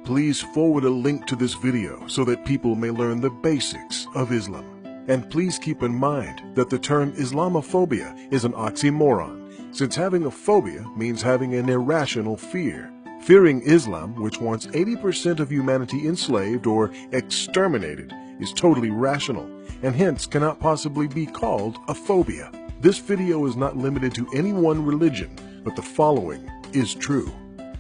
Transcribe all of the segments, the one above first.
Please forward a link to this video so that people may learn the basics of Islam. And please keep in mind that the term Islamophobia is an oxymoron, since having a phobia means having an irrational fear. Fearing Islam, which wants 80% of humanity enslaved or exterminated, is totally rational, and hence cannot possibly be called a phobia. This video is not limited to any one religion, but the following is true.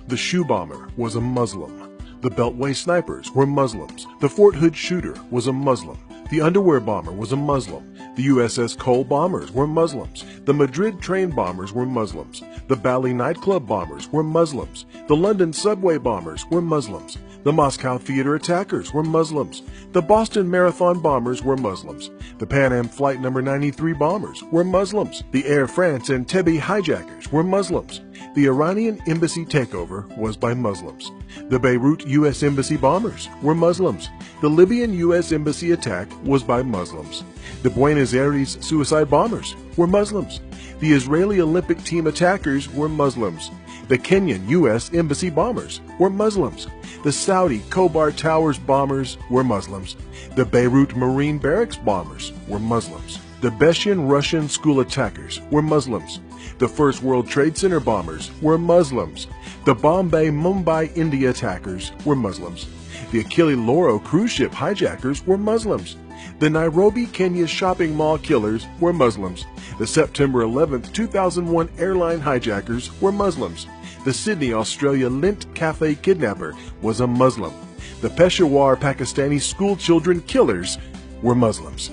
The shoe bomber was a Muslim. The Beltway snipers were Muslims. The Fort Hood shooter was a Muslim. The underwear bomber was a Muslim. The USS Cole bombers were Muslims. The Madrid train bombers were Muslims. The Bali nightclub bombers were Muslims. The London subway bombers were Muslims. The Moscow theater attackers were Muslims. The Boston Marathon bombers were Muslims. The Pan Am Flight No. 93 bombers were Muslims. The Air France Entebbe hijackers were Muslims. The Iranian embassy takeover was by Muslims. The Beirut U.S. Embassy bombers were Muslims. The Libyan U.S. Embassy attack was by Muslims. The Buenos Aires suicide bombers were Muslims. The Israeli Olympic team attackers were Muslims. The Kenyan U.S. Embassy bombers were Muslims. The Saudi Khobar Towers bombers were Muslims. The Beirut Marine Barracks bombers were Muslims. The Beshian Russian school attackers were Muslims. The First World Trade Center bombers were Muslims. The Bombay Mumbai India attackers were Muslims. The Achille Lauro cruise ship hijackers were Muslims. The Nairobi, Kenya shopping mall killers were Muslims. The September 11, 2001 airline hijackers were Muslims. The Sydney, Australia Lint Cafe kidnapper was a Muslim. The Peshawar Pakistani school children killers were Muslims.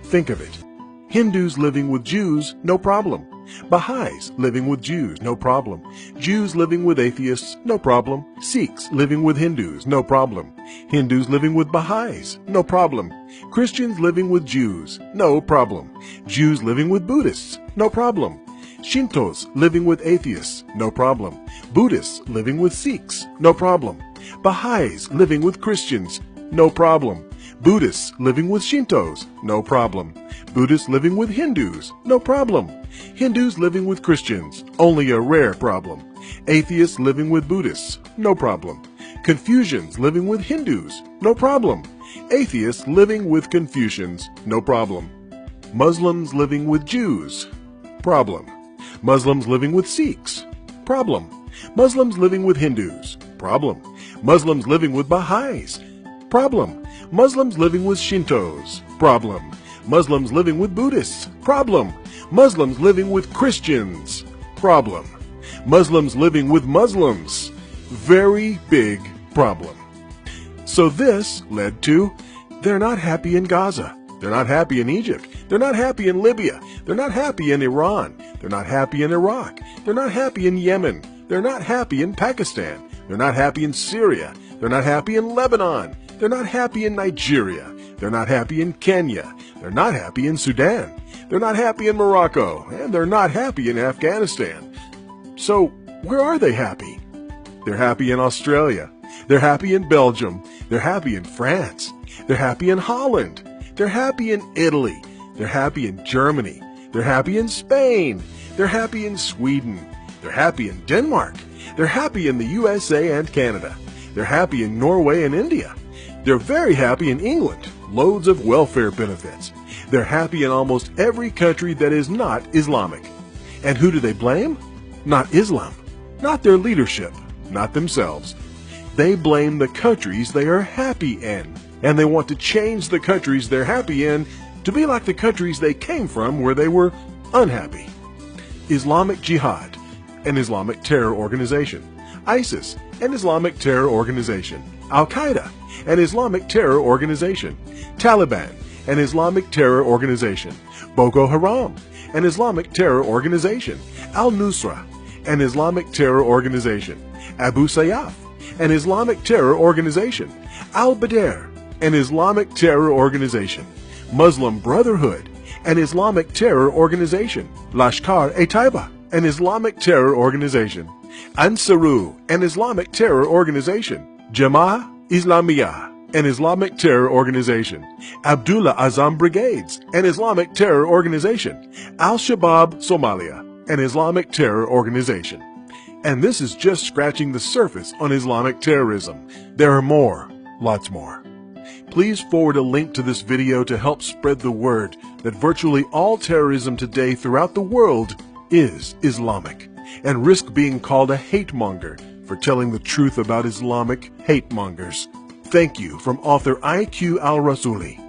Think of it. Hindus living with Jews, no problem. Baha'is living with Jews, no problem. Jews living with atheists, no problem. Sikhs living with Hindus, no problem. Hindus living with Baha'is, no problem. Christians living with Jews, no problem. Jews living with Buddhists, no problem. Shintos living with atheists, no problem. Buddhists living with Sikhs, no problem. Baha'is living with Christians, no problem. Buddhists living with Shintos, no problem. Buddhists living with Hindus, no problem. Hindus living with Christians, only a rare problem. Atheists living with Buddhists, no problem. Confucians living with Hindus, no problem. Atheists living with Confucians, no problem. Muslims living with Jews, problem. Muslims living with Sikhs, problem. Muslims living with Hindus, problem. Muslims living with Baha'is, problem. Muslims living with Shintos, problem. Muslims living with Buddhists, problem. Muslims living with Christians, problem. Muslims living with Muslims, very big problem. So this led to, they're not happy in Gaza. They're not happy in Egypt. They're not happy in Libya. They're not happy in Iran. They're not happy in Iraq. They're not happy in Yemen. They're not happy in Pakistan. They're not happy in Syria. They're not happy in Lebanon. They're not happy in Nigeria. They're not happy in Kenya. They're not happy in Sudan. They're not happy in Morocco. And they're not happy in Afghanistan. So, where are they happy? They're happy in Australia. They're happy in Belgium. They're happy in France. They're happy in Holland. They're happy in Italy. They're happy in Germany. They're happy in Spain. They're happy in Sweden. They're happy in Denmark. They're happy in the USA and Canada. They're happy in Norway and India. They're very happy in England. Loads of welfare benefits. They're happy in almost every country that is not Islamic. And who do they blame? Not Islam. Not their leadership. Not themselves. They blame the countries they are happy in. And they want to change the countries they're happy in to be like the countries they came from where they were unhappy. Islamic Jihad, an Islamic terror organization. ISIS, an Islamic terror organization. Al-Qaeda, an Islamic terror organization. Taliban, an Islamic terror organization. Boko Haram, an Islamic terror organization. Al-Nusra, an Islamic terror organization. Abu Sayyaf, an Islamic terror organization. Al-Badr, an Islamic terror organization. Muslim Brotherhood, an Islamic terror organization. Lashkar-e-Taiba, an Islamic terror organization. Ansaru, an Islamic terror organization. Jama'ah Islamiyah, an Islamic terror organization. Abdullah Azam Brigades, an Islamic terror organization. Al-Shabaab Somalia, an Islamic terror organization. And this is just scratching the surface on Islamic terrorism. There are more, lots more. Please forward a link to this video to help spread the word that virtually all terrorism today throughout the world is Islamic, and risk being called a hate monger for telling the truth about Islamic hate mongers. Thank you from author IQ Al-Rasuli.